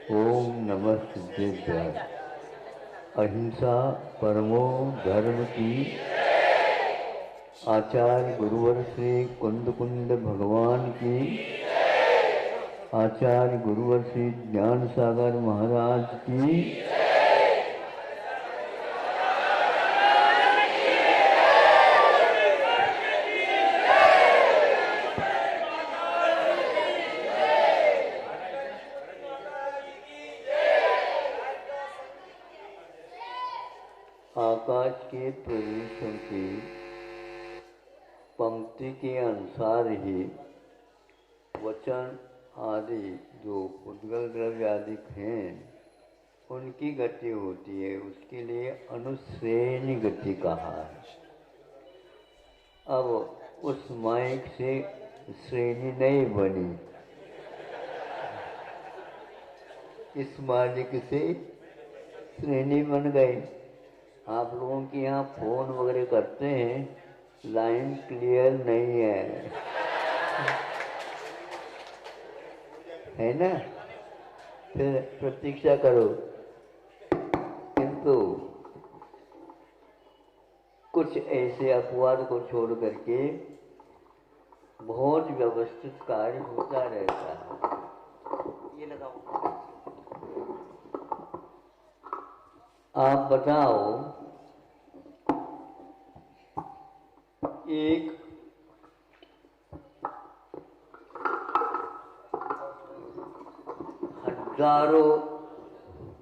ओम नमः सिद्धेभ्याय। अहिंसा परमो धर्म की। आचार्य गुरुवर श्री कुंद कुंद भगवान की। आचार्य गुरुवर श्री ज्ञान सागर महाराज की। आकाश के प्रवेशों की पंक्ति के अनुसार ही वचन आदि जो उद्गल द्रव्य आदि हैं उनकी गति होती है। उसके लिए अनुश्रेणी गति कहा है। अब उस माइक से श्रेणी नहीं बनी, इस मालिक से श्रेणी बन गई। आप लोगों के यहाँ फोन वगैरह करते हैं, लाइन क्लियर नहीं है ना? फिर प्रतीक्षा करो। किंतु कुछ ऐसे अपवाद को छोड़ करके बहुत व्यवस्थित कार्य होता रहता है। ये लगाओ। आप बताओ, एक हजारों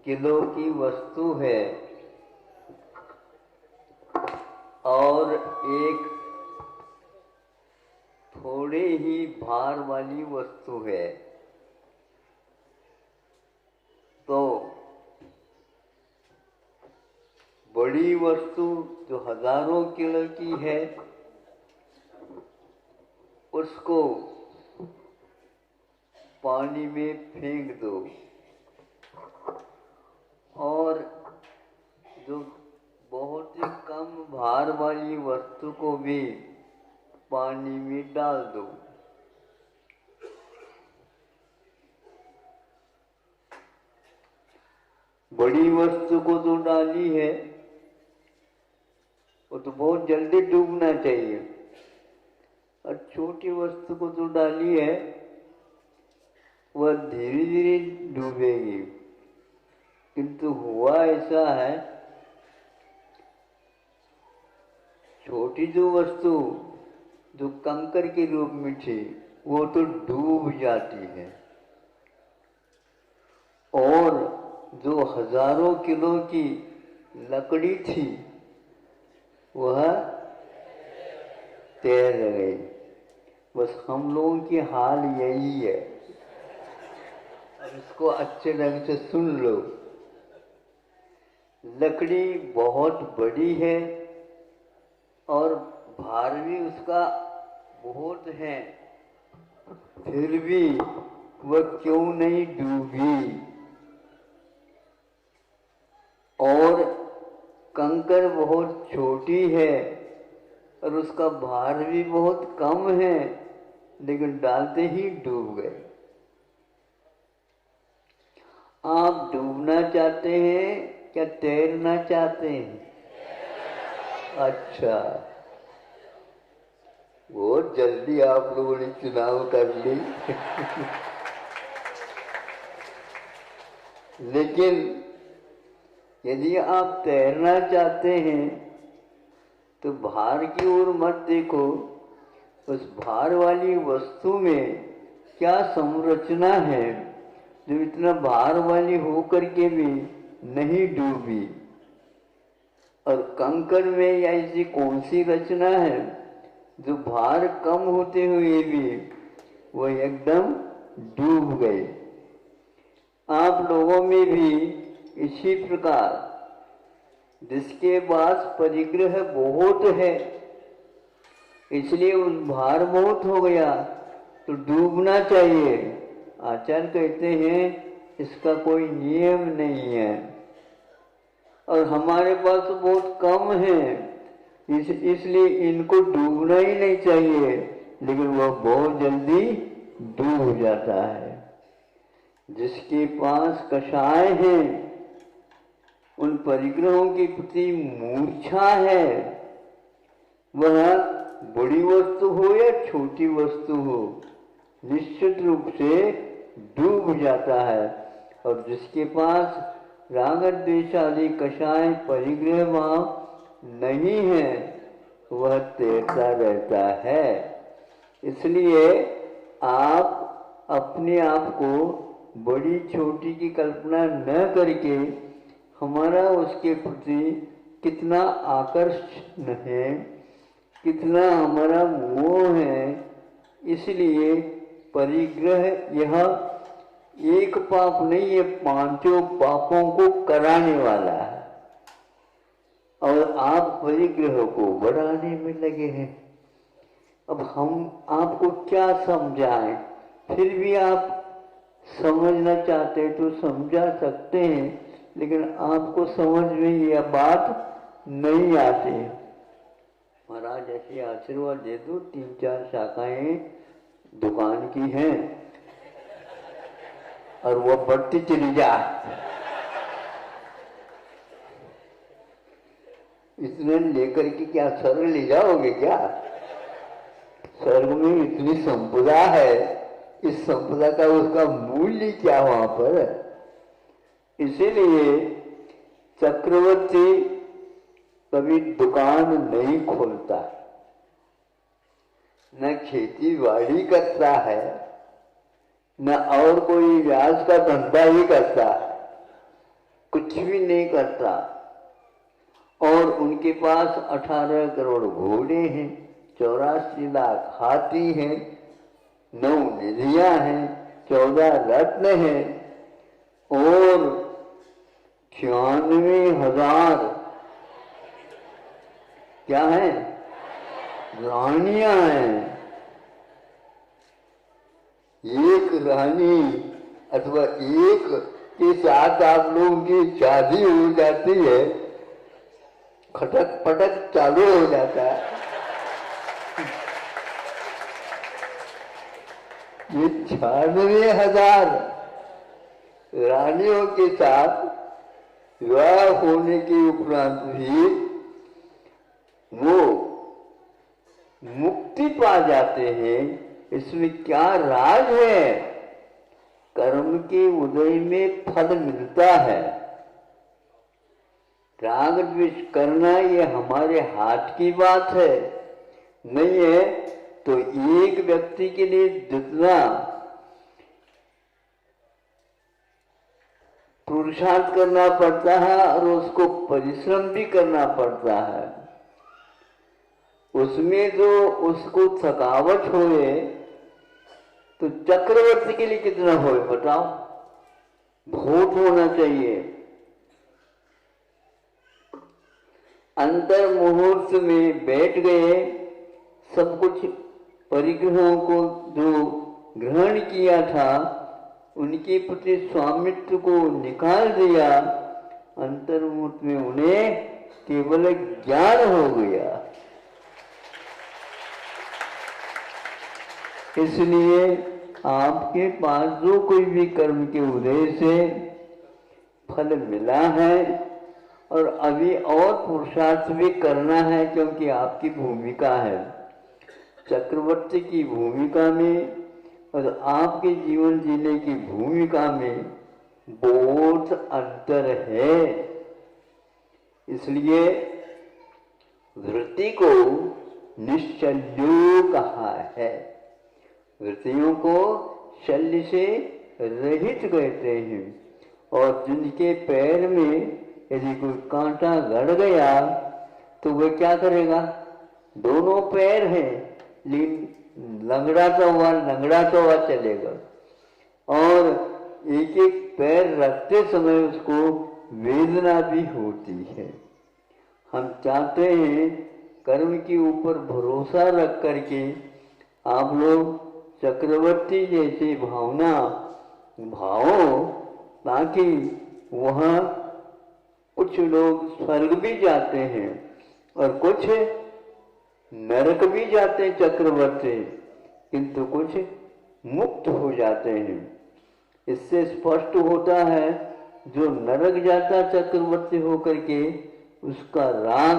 किलो की वस्तु है और एक थोड़े ही भार वाली वस्तु है, तो बड़ी वस्तु जो हजारों किलो की है उसको पानी में फेंक दो और जो बहुत ही कम भार वाली वस्तु को भी पानी में डाल दो। बड़ी वस्तु को तो डाली है वो तो बहुत जल्दी डूबना चाहिए, और छोटी वस्तु को जो डाली है वह धीरे धीरे डूबेगी। किंतु हुआ ऐसा है, छोटी जो वस्तु जो कंकर के रूप में थी वो तो डूब जाती है, और जो हजारों किलो की लकड़ी थी वह तैर गई। बस हम लोगों की हाल यही है। अब इसको अच्छे ढंग से सुन लो। लकड़ी बहुत बड़ी है और भार भी उसका बहुत है, फिर भी वह क्यों नहीं डूबी? और कंकर बहुत छोटी है और उसका भार भी बहुत कम है, लेकिन डालते ही डूब गए। आप डूबना चाहते हैं क्या तैरना चाहते हैं? अच्छा, बहुत जल्दी आप लोगों ने चुनाव कर ली। लेकिन यदि आप तैरना चाहते हैं तो भार की ओर मत देखो। उस भार वाली वस्तु में क्या संरचना है जो इतना भार वाली होकर के भी नहीं डूबी, और कंकर में ऐसी कौन सी रचना है जो भार कम होते हुए भी वह एकदम डूब गए। आप लोगों में भी इसी प्रकार जिसके पास परिग्रह बहुत है, इसलिए उस भार बहुत हो गया तो डूबना चाहिए। आचार्य कहते हैं इसका कोई नियम नहीं है, और हमारे पास तो बहुत कम है, इसलिए इनको डूबना ही नहीं चाहिए, लेकिन वह बहुत जल्दी डूब जाता है। जिसके पास कषाय है, उन परिग्रहों के प्रति मूर्छा है, वह बड़ी वस्तु हो या छोटी वस्तु हो, निश्चित रूप से डूब जाता है। और जिसके पास राग द्वेष आदि कषाय परिग्रह भाव नहीं है, वह तैरता रहता है। इसलिए आप अपने आप को बड़ी छोटी की कल्पना न करके हमारा उसके प्रति कितना आकर्षण है, कितना हमारा मोह है, इसलिए परिग्रह यह एक पाप नहीं, ये पांचों पापों को कराने वाला है। और आप परिग्रह को बढ़ाने में लगे हैं। अब हम आपको क्या समझाएं? फिर भी आप समझना चाहते तो समझा सकते हैं, लेकिन आपको समझ में यह बात नहीं आती। महाराज ऐसे आशीर्वाद दे दो, 3-4 शाखाएं दुकान की हैं और वह बढ़ती चली जाए। इतने लेकर के क्या स्वर्ग ले जाओगे क्या? स्वर्ग में इतनी संपदा है, इस संपदा का उसका मूल्य क्या वहां पर? इसीलिए चक्रवर्ती कभी दुकान नहीं खोलता, न खेती बाड़ी करता है, न और कोई व्याज का धंधा ही करता है, कुछ भी नहीं करता। और उनके पास 18 करोड़ घोड़े हैं, 84 लाख हाथी हैं, 9 निधियां हैं, 14 रत्न हैं और 96,000 क्या है? रानियां हैं। एक रानी अथवा एक के साथ आप लोगों की शादी हो जाती है, खटक पटक चालू हो जाता है। ये 96,000 रानियों के साथ विवाह होने के उपरांत भी वो मुक्ति पा जाते हैं। इसमें क्या राज है? कर्म के उदय में फल मिलता है। राग द्वेष करना ये हमारे हाथ की बात है नहीं है। तो एक व्यक्ति के लिए जितना पुरुषार्थ करना पड़ता है और उसको परिश्रम भी करना पड़ता है, उसमें जो उसको थकावट होए तो चक्रवर्ती के लिए कितना होए बताओ? बहुत होना चाहिए। अंतर मुहूर्त में बैठ गए, सब कुछ परिग्रहों को जो ग्रहण किया था उनके प्रति स्वामित्व को निकाल दिया। अंतर मुहूर्त में उन्हें केवल ज्ञान हो गया। इसलिए आपके पास जो कोई भी कर्म के उदय से फल मिला है और अभी और पुरुषार्थ भी करना है, क्योंकि आपकी भूमिका है चक्रवर्ती की भूमिका में और आपके जीवन जीने की भूमिका में बहुत अंतर है। इसलिए वृत्ति को निश्चल्यो कहा है। वृत्तियों को शल्य से रहित कहते हैं। और जिनके पैर में यदि कोई कांटा गड़ गया तो वह क्या करेगा? दोनों पैर हैं लेकिन लंगड़ा तो हुआ चलेगा। और एक एक पैर रखते समय उसको वेदना भी होती है। हम चाहते हैं कर्म के ऊपर भरोसा रख करके आप लोग चक्रवर्ती जैसी भावना भावो, ताकि वहाँ कुछ लोग स्वर्ग भी जाते हैं और कुछ नरक भी जाते हैं चक्रवर्ती, किंतु कुछ मुक्त हो जाते हैं। इससे स्पष्ट होता है जो नरक जाता चक्रवर्ती होकर के, उसका राग,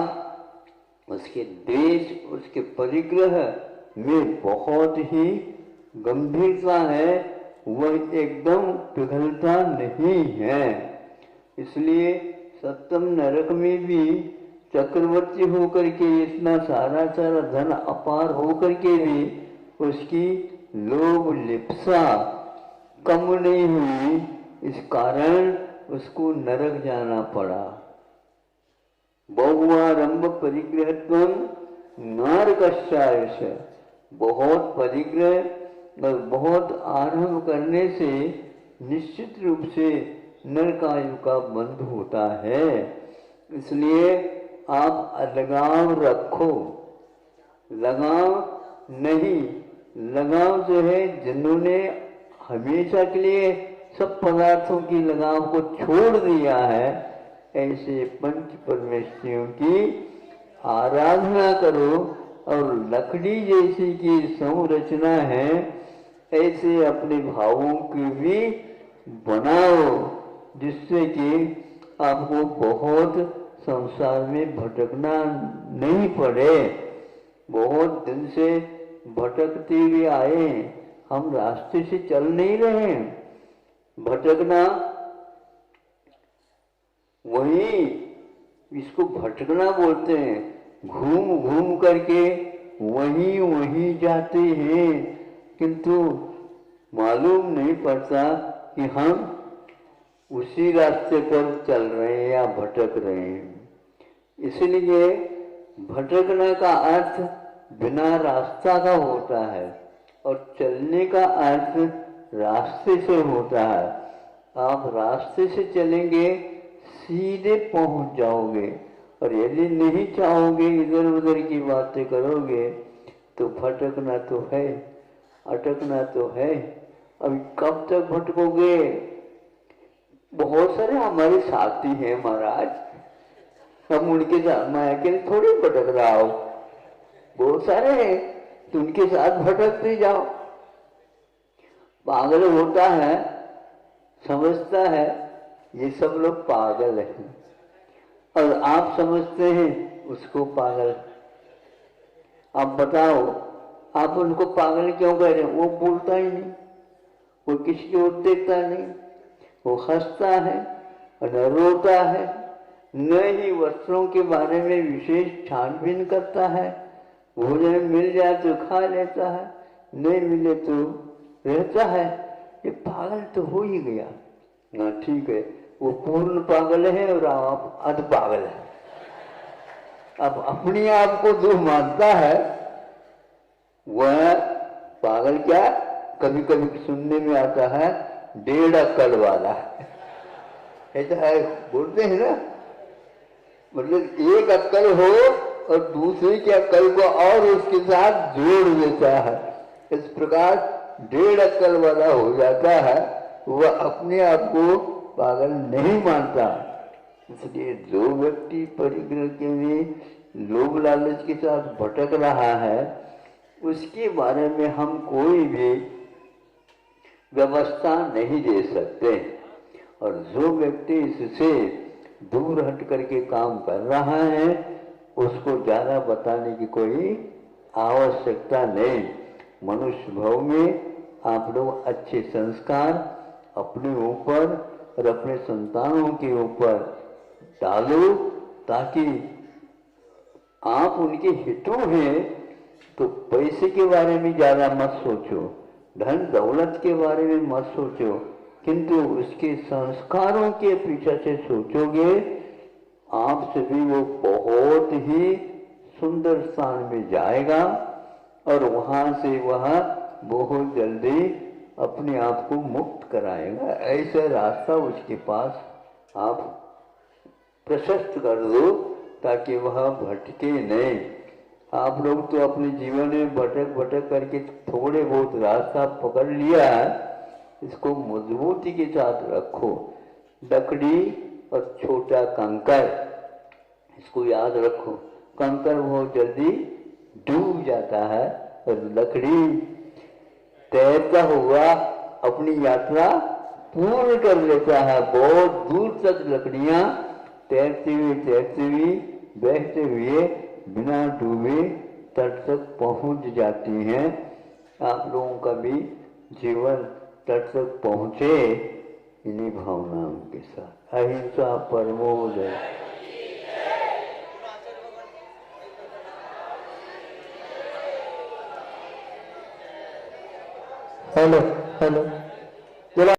उसके द्वेष, उसके परिग्रह में बहुत ही गंभीरता है, वह एकदम पिघलता नहीं है। इसलिए सप्तम नरक में भी चक्रवर्ती होकर के इतना सारा धन अपार होकर के भी उसकी लोभ लिप्सा कम नहीं हुई, इस कारण उसको नरक जाना पड़ा। बहुआरंभ परिग्रहत्वं नरकश्चायश, बहुत परिग्रह और बहुत आरंभ करने से निश्चित रूप से नरकायु का बंध होता है। इसलिए आप अलगाव रखो, लगाव नहीं, लगाव जो है जिन्होंने हमेशा के लिए सब पदार्थों की लगाव को छोड़ दिया है, ऐसे पंच परमेश्वरियों की आराधना करो और लकड़ी जैसी की संरचना है ऐसे अपने भावों की भी बनाओ, जिससे कि आपको बहुत संसार में भटकना नहीं पड़े। बहुत दिन से भटकते हुए आए, हम रास्ते से चल नहीं रहे। भटकना वही, इसको भटकना बोलते हैं। घूम घूम करके वहीं वहीं जाते हैं, किंतु मालूम नहीं पड़ता कि हम उसी रास्ते पर चल रहे हैं या भटक रहे हैं। इसलिए भटकने का अर्थ बिना रास्ता का होता है और चलने का अर्थ रास्ते से होता है। आप रास्ते से चलेंगे सीधे पहुंच जाओगे, और यदि नहीं चाहोगे इधर उधर की बातें करोगे तो भटकना तो है, अटकना तो है। अभी कब तक भटकोगे? बहुत सारे हमारे साथी हैं महाराज, हम उनके साथ, मैं अकेले थोड़ी भटक रहा हूं, बहुत सारे हैं, तो उनके साथ भटकते जाओ। पागल होता है, समझता है ये सब लोग पागल हैं, और आप समझते हैं उसको पागल। आप बताओ, आप उनको पागल क्यों कह रहे हैं? वो बोलता ही नहीं, वो किसी की ओर देखता नहीं, वो हंसता है और न रोता है, न ही वस्त्रों के बारे में विशेष छानबीन करता है। भोजन मिल जाए तो खा लेता है, नहीं मिले तो रहता है। ये पागल तो हो ही गया ना। ठीक है, वो पूर्ण पागल है और आप अध पागल है। अब अपने आप को जो मानता है वह पागल क्या, कभी कभी सुनने में आता है डेढ़ अक्ल वाला, ऐसा है बोलते हैं ना। मतलब एक अक्ल हो और दूसरे की अक्ल को और उसके साथ जोड़ देता है, इस प्रकार डेढ़ अक्ल वाला हो जाता है। वह अपने आप को पागल नहीं मानता। इसलिए जो व्यक्ति परिग्रह के लिए लोभ लालच के साथ भटक रहा है, उसके बारे में हम कोई भी व्यवस्था नहीं दे सकते। और जो व्यक्ति इससे दूर हट करके काम कर रहा है, उसको ज्यादा बताने की कोई आवश्यकता नहीं। मनुष्य भाव में आप लोग अच्छे संस्कार अपने ऊपर और अपने संतानों के ऊपर डालो, ताकि आप उनके हितों हैं। तो पैसे के बारे में ज्यादा मत सोचो, धन दौलत के बारे में मत सोचो, किंतु उसके संस्कारों के पीछे से सोचोगे, आपसे भी वो बहुत ही सुंदर स्थान में जाएगा और वहां से वह बहुत जल्दी अपने आप को मुक्त कराएगा। ऐसा रास्ता उसके पास आप प्रशस्त कर दो ताकि वह भटके नहीं। आप लोग तो अपने जीवन में भटक भटक करके थोड़े बहुत रास्ता पकड़ लिया है, इसको मजबूती के साथ रखो। लकड़ी और छोटा कंकर, इसको याद रखो। कंकर बहुत जल्दी डूब जाता है और लकड़ी तैरता हुआ अपनी यात्रा पूर्ण कर लेता है। बहुत दूर तक लकड़ियां तैरती हुई बहते हुए बिना डूबे तट तक पहुंच जाती हैं। आप लोगों का भी जीवन तट तक पहुंचे इन्हीं भावनाओं के साथ। अहिंसा परमो दया। Hello hello.